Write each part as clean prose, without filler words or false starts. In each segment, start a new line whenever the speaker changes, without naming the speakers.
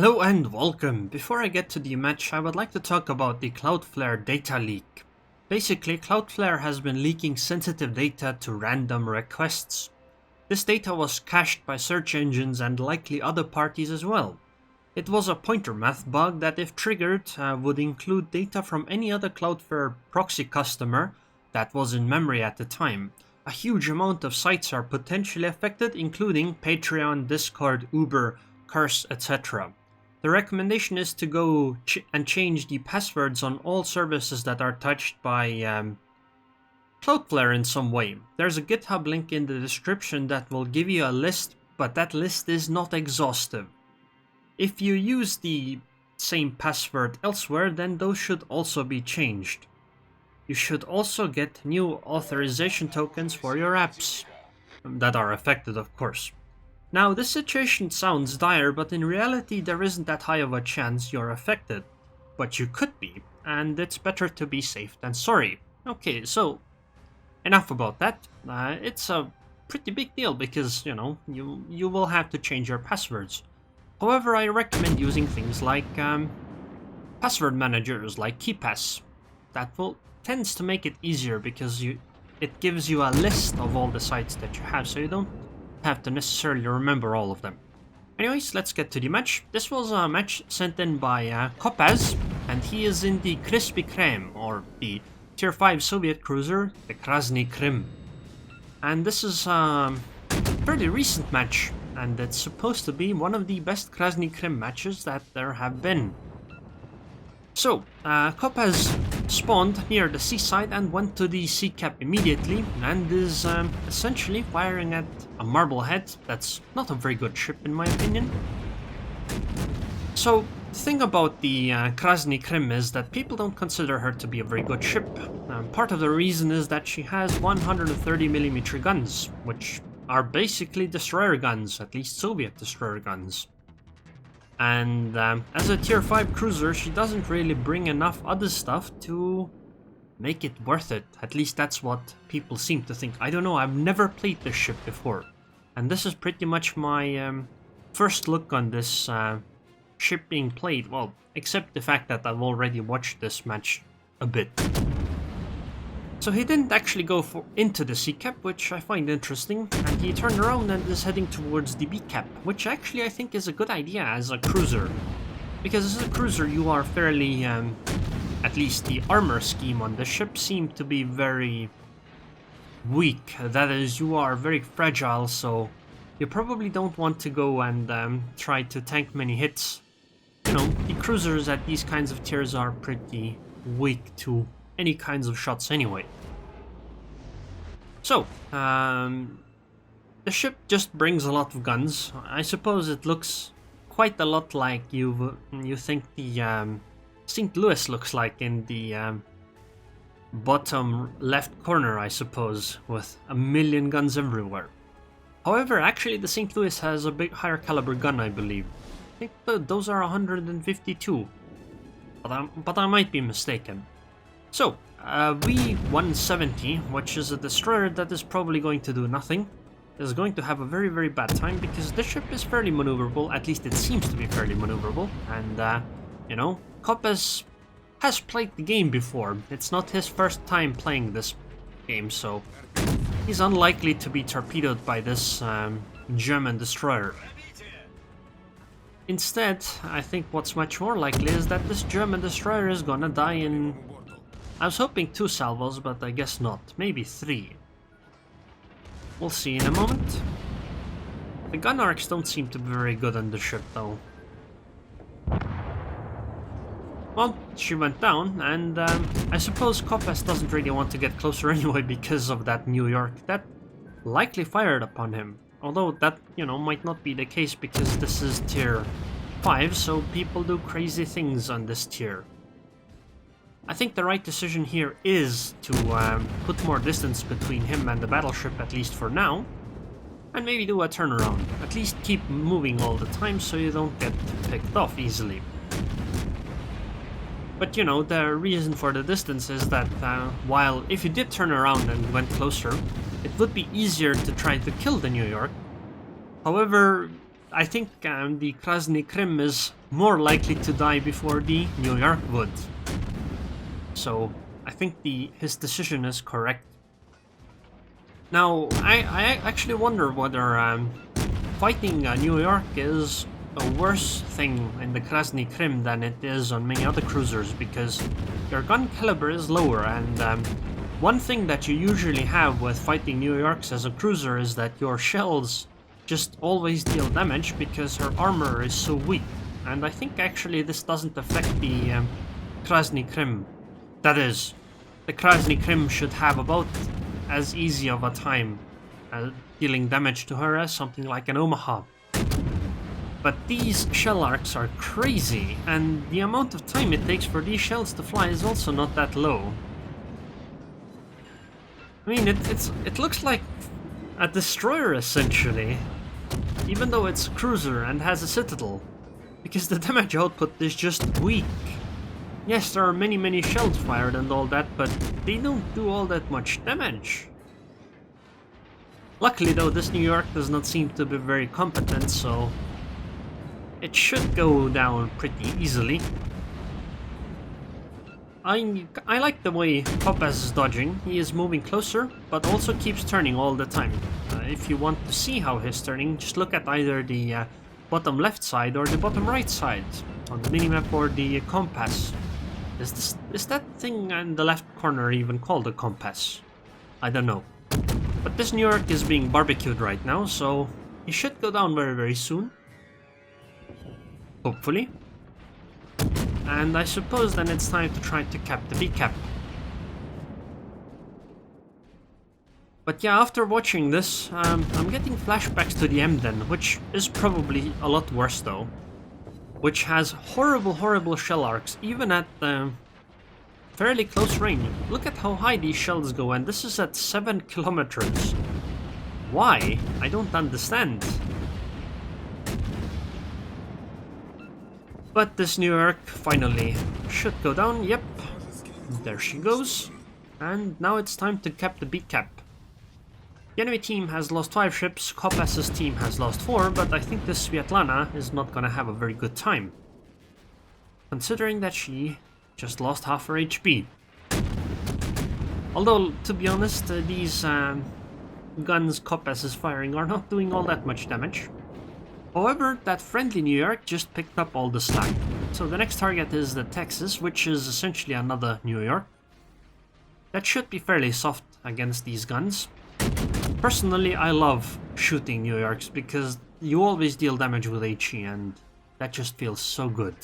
Hello and welcome. Before I get to the match, I would like to talk about the Cloudflare data leak. Basically, Cloudflare has been leaking sensitive data to random requests. This data was cached by search engines and likely other parties as well. It was a pointer math bug that, if triggered, would include data from any other Cloudflare proxy customer that was in memory at the time. A huge amount of sites are potentially affected, including Patreon, Discord, Uber, Curse, etc. The recommendation is to go and change the passwords on all services that are touched by Cloudflare in some way. There's a GitHub link in the description that will give you a list, but that list is not exhaustive. If you use the same password elsewhere, then those should also be changed. You should also get new authorization tokens for your apps that are affected, of course. Now, this situation sounds dire, but in reality there isn't that high of a chance you're affected. But you could be, and it's better to be safe than sorry. Okay, so enough about that. It's a pretty big deal because, you will have to change your passwords. However, I recommend using things like password managers like KeePass. That tends to make it easier because it gives you a list of all the sites that you have, so you don't have to necessarily remember all of them. Anyways, let's get to the match. This was a match sent in by Kopaz, and he is in the Krispy Kreme, or the Tier 5 Soviet cruiser, the Krasny Krym. And this is a pretty recent match, and it's supposed to be one of the best Krasny Krym matches that there have been. So, Kopaz spawned near the seaside and went to the sea cap immediately, and is essentially firing at a Marblehead. That's not a very good ship in my opinion. So, the thing about the Krasny Krym is that people don't consider her to be a very good ship. Part of the reason is that she has 130mm guns, which are basically destroyer guns, at least Soviet destroyer guns. And as a tier 5 cruiser, she doesn't really bring enough other stuff to make it worth it. At least that's what people seem to think. I don't know, I've never played this ship before. And this is pretty much my first look on this ship being played. Well, except the fact that I've already watched this match a bit. So he didn't actually go into the C cap, which I find interesting, and he turned around and is heading towards the B cap, which actually I think is a good idea as a cruiser. Because as a cruiser you are fairly, at least the armor scheme on the ship seemed to be very weak. That is, you are very fragile, so you probably don't want to go and try to tank many hits. The cruisers at these kinds of tiers are pretty weak to any kinds of shots anyway. So, the ship just brings a lot of guns. I suppose it looks quite a lot like you think the St. Louis looks like in the bottom left corner, I suppose, with a million guns everywhere. However, actually the St. Louis has a big higher caliber gun, I believe. I think those are 152, but I might be mistaken. So, V-170, which is a destroyer that is probably going to do nothing, is going to have a very, very bad time because this ship is fairly maneuverable, at least it seems to be fairly maneuverable, and, Kopaz has played the game before. It's not his first time playing this game, so he's unlikely to be torpedoed by this German destroyer. Instead, I think what's much more likely is that this German destroyer is gonna die in... I was hoping 2 salvos, but I guess not. Maybe 3. We'll see in a moment. The gun arcs don't seem to be very good on the ship, though. Well, she went down, and I suppose Kopaz doesn't really want to get closer anyway because of that New York. That likely fired upon him. Although that, might not be the case because this is tier 5, so people do crazy things on this tier. I think the right decision here is to put more distance between him and the battleship, at least for now, and maybe do a turnaround. At least keep moving all the time so you don't get picked off easily. But the reason for the distance is that while if you did turn around and went closer, it would be easier to try to kill the New York. However, I think the Krasny Krym is more likely to die before the New York would. So I think his decision is correct. Now, I actually wonder whether fighting New York is a worse thing in the Krasny Krym than it is on many other cruisers, because your gun caliber is lower, and one thing that you usually have with fighting New Yorks as a cruiser is that your shells just always deal damage because her armor is so weak. And I think actually this doesn't affect the Krasny Krym. That is, the Krasny Krym should have about as easy of a time dealing damage to her as something like an Omaha. But these shell arcs are crazy, and the amount of time it takes for these shells to fly is also not that low. I mean, it looks like a destroyer essentially, even though it's a cruiser and has a citadel, because the damage output is just weak. Yes, there are many shells fired and all that, but they don't do all that much damage. Luckily though, this New York does not seem to be very competent, so it should go down pretty easily. I like the way Kopaz is dodging. He is moving closer, but also keeps turning all the time. If you want to see how he's turning, just look at either the bottom left side or the bottom right side on the minimap or the compass. Is that thing in the left corner even called a compass? I don't know. But this New York is being barbecued right now, so he should go down very soon. Hopefully. And I suppose then it's time to try to cap the B-cap. But yeah, after watching this, I'm getting flashbacks to the Emden, which is probably a lot worse though. Which has horrible shell arcs, even at fairly close range. Look at how high these shells go, and this is at 7 kilometers. Why? I don't understand. But this New York finally should go down. Yep, there she goes. And now it's time to cap the B-cap. The enemy team has lost 5 ships, Kopaz's team has lost 4, but I think this Svetlana is not gonna have a very good time, considering that she just lost half her HP. Although, to be honest, these guns Kopaz is firing are not doing all that much damage. However, that friendly New York just picked up all the slack. So the next target is the Texas, which is essentially another New York. That should be fairly soft against these guns. Personally, I love shooting New Yorks because you always deal damage with HE, and that just feels so good.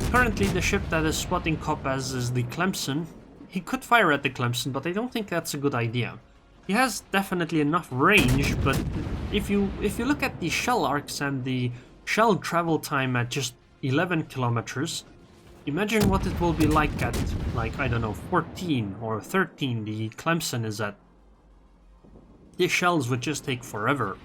Currently, the ship that is spotting Kopaz is the Clemson. He could fire at the Clemson, but I don't think that's a good idea. He has definitely enough range, but if you look at the shell arcs and the shell travel time at just 11 kilometers, imagine what it will be like at, like, I don't know, 14 or 13 the Clemson is at. These shells would just take forever.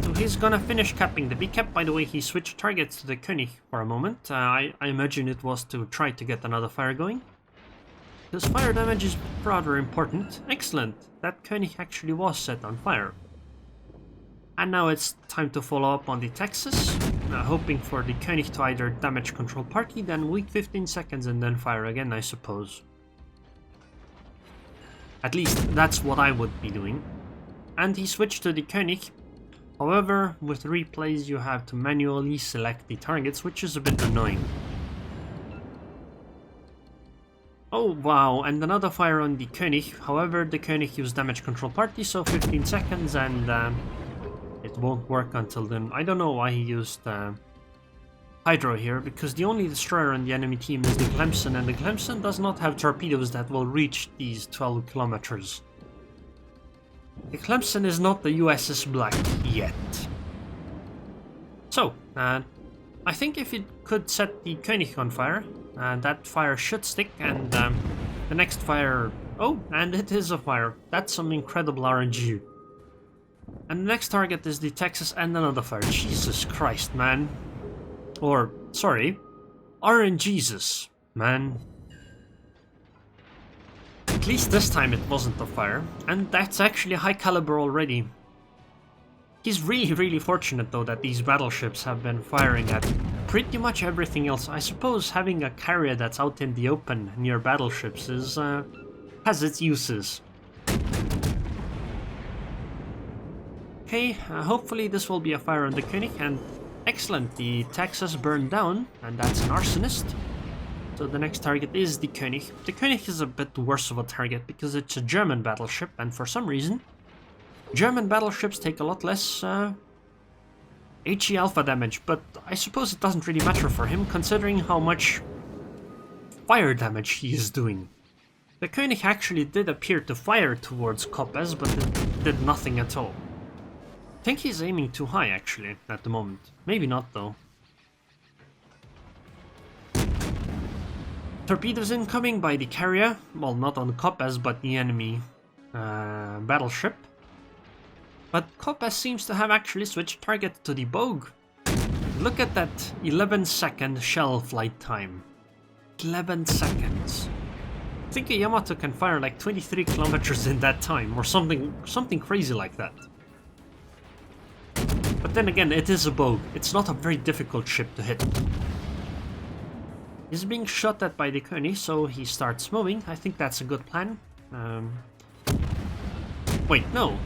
So he's gonna finish capping the B-cap. By the way, he switched targets to the König for a moment. I imagine it was to try to get another fire going. This fire damage is rather important. Excellent! That König actually was set on fire. And now it's time to follow up on the Texas, hoping for the König to either damage control party, then wait 15 seconds and then fire again, I suppose. At least that's what I would be doing. And he switched to the König. However, with replays you have to manually select the targets, which is a bit annoying. Oh wow, and another fire on the König. However, the König used damage control party, so 15 seconds, and it won't work until then. I don't know why he used Hydro here, because the only destroyer on the enemy team is the Clemson, and the Clemson does not have torpedoes that will reach these 12 kilometers. The Clemson is not the USS Black yet. So, I think if it could set the König on fire, that fire should stick, and the next fire... Oh, and it is a fire. That's some incredible RNG. And the next target is the Texas, and another fire. Jesus Christ, man. Or, sorry, RNGesus, man. At least this time it wasn't a fire, and that's actually high caliber already. He's really fortunate though that these battleships have been firing at pretty much everything else. I suppose having a carrier that's out in the open near battleships is has its uses. Okay, hopefully this will be a fire on the König, and excellent, the Texas burned down, and that's an arsonist. So the next target is the König. The König is a bit worse of a target because it's a German battleship, and for some reason, German battleships take a lot less HE alpha damage, but I suppose it doesn't really matter for him considering how much fire damage he is doing. The König actually did appear to fire towards Kopaz, but it did nothing at all. I think he's aiming too high actually at the moment. Maybe not though. Torpedoes incoming by the carrier. Well, not on Kopaz, but the enemy battleship. But Kopaz seems to have actually switched target to the Bogue. Look at that 11-second shell flight time. 11 seconds. I think a Yamato can fire like 23 kilometers in that time, or something crazy like that. But then again, it is a Bogue. It's not a very difficult ship to hit. He's being shot at by the König, so he starts moving. I think that's a good plan. Wait, no.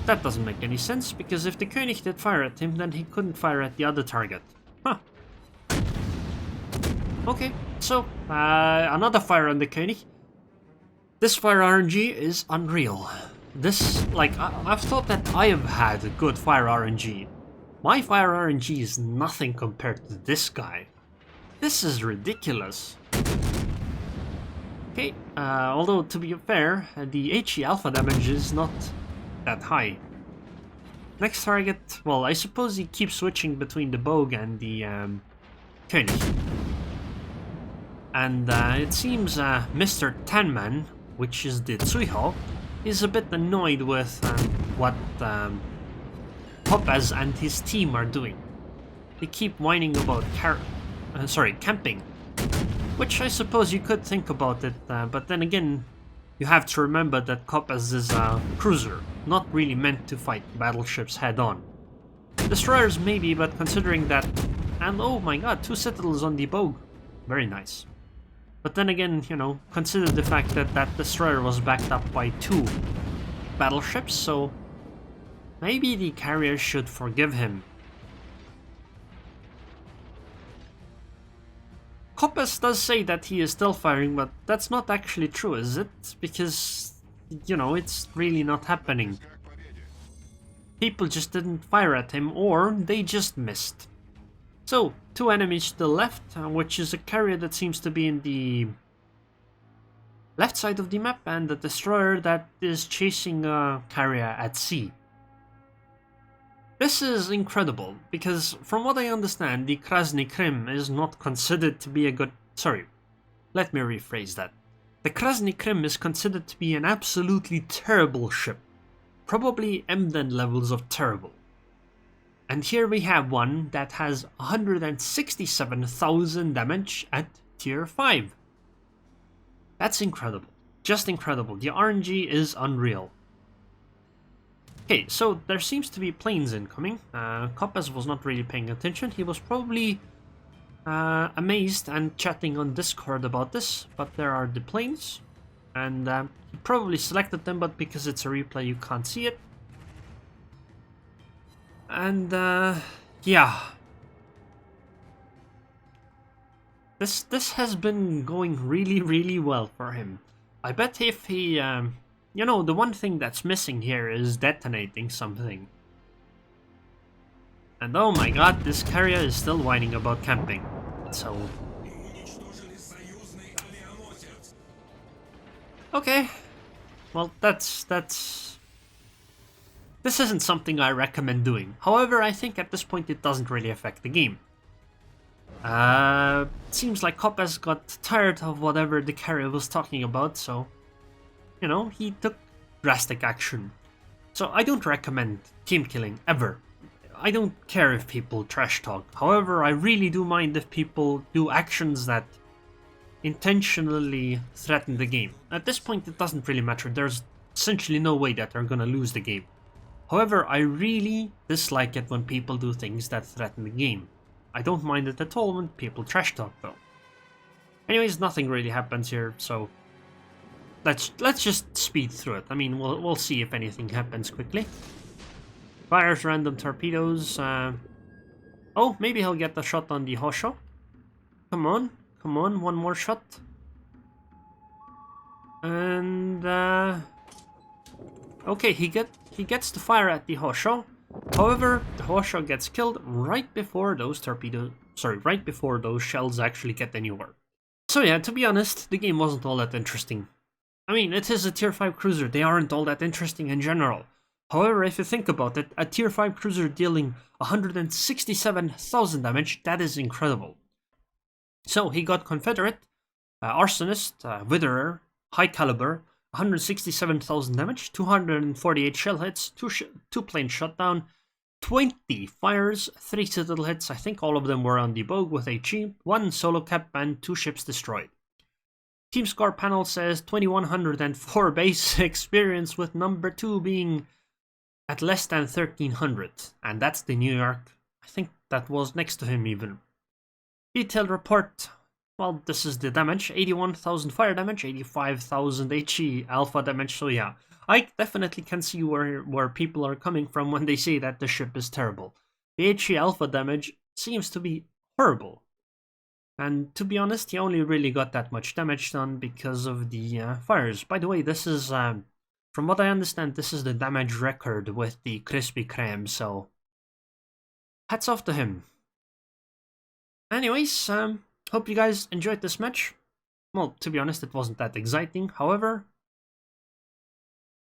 That doesn't make any sense, because if the König did fire at him, then he couldn't fire at the other target. Huh. Okay, so, another fire on the König. This fire RNG is unreal. This, like, I've thought that I have had a good fire RNG. My fire RNG is nothing compared to this guy. This is ridiculous. Okay, although to be fair, the HE alpha damage is not that high. Next target, well, I suppose he keeps switching between the Bogue and the König. And it seems Mr. Tanman, which is the Tsuiho, is a bit annoyed with what Kopaz and his team are doing. They keep whining about camping, which I suppose you could think about it, but then again, you have to remember that Kopaz is a cruiser, not really meant to fight battleships head-on. Destroyers maybe, but considering that... And oh my god, 2 citadels on the Bogue. Very nice. But then again, you know, consider the fact that that destroyer was backed up by 2 battleships, so... Maybe the carrier should forgive him. Kopaz does say that he is still firing, but that's not actually true, is it? Because, you know, it's really not happening. People just didn't fire at him, or they just missed. So, 2 enemies to the left, which is a carrier that seems to be in the left side of the map, and a destroyer that is chasing a carrier at sea. This is incredible, because from what I understand, the Krasny Krym is not considered to be a good... Sorry, let me rephrase that. The Krasny Krym is considered to be an absolutely terrible ship. Probably Emden levels of terrible. And here we have one that has 167,000 damage at tier 5. That's incredible. Just incredible. The RNG is unreal. Okay, so there seems to be planes incoming. Kopaz was not really paying attention. He was probably amazed and chatting on Discord about this, but there are the planes. And he probably selected them, but because it's a replay you can't see it. And yeah. This has been going really well for him. I bet if he... you know, the one thing that's missing here is detonating something. And oh my god, this carrier is still whining about camping. So... Okay. Well, that's... This isn't something I recommend doing. However, I think at this point it doesn't really affect the game. Seems like Kopaz got tired of whatever the carrier was talking about, so... You know, he took drastic action. So I don't recommend team killing, ever. I don't care if people trash talk. However, I really do mind if people do actions that intentionally threaten the game. At this point, it doesn't really matter. There's essentially no way that they're gonna lose the game. However, I really dislike it when people do things that threaten the game. I don't mind it at all when people trash talk though. Anyways, nothing really happens here, so let's just speed through it. I mean, we'll see if anything happens quickly. Fires random torpedoes. Oh, maybe he'll get the shot on the Hosho. Come on, one more shot. And okay, he gets the fire at the Hosho. However, the Hosho gets killed right before those right before those shells actually get anywhere. So yeah, to be honest, the game wasn't all that interesting. I mean, it is a tier 5 cruiser, they aren't all that interesting in general. However, if you think about it, a tier 5 cruiser dealing 167,000 damage, that is incredible. So he got Confederate, Arsonist, Witherer, High Caliber, 167,000 damage, 248 shell hits, 2 plane shutdown, 20 fires, 3 citadel hits, I think all of them were on the Bogue with HE, 1 solo cap and 2 ships destroyed. Team score panel says 2104 base experience, with number 2 being at less than 1300, and that's the New York. I think that was next to him even. Detailed report. Well, this is the damage. 81,000 fire damage, 85,000 HE alpha damage, so yeah. I definitely can see where people are coming from when they say that the ship is terrible. The HE alpha damage seems to be horrible. And to be honest, he only really got that much damage done because of the fires. By the way, this is, from what I understand, this is the damage record with the Krispy Kreme, so hats off to him. Anyways, hope you guys enjoyed this match. Well, to be honest, it wasn't that exciting. However,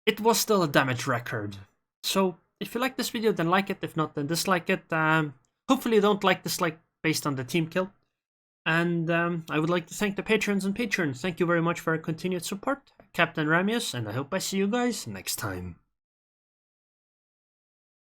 it was still a damage record. So if you like this video, then like it. If not, then dislike it. Hopefully you don't like dislike based on the team kill. And I would like to thank the patrons and patrons. Thank you very much for your continued support. Captain Ramius, and I hope I see you guys next time.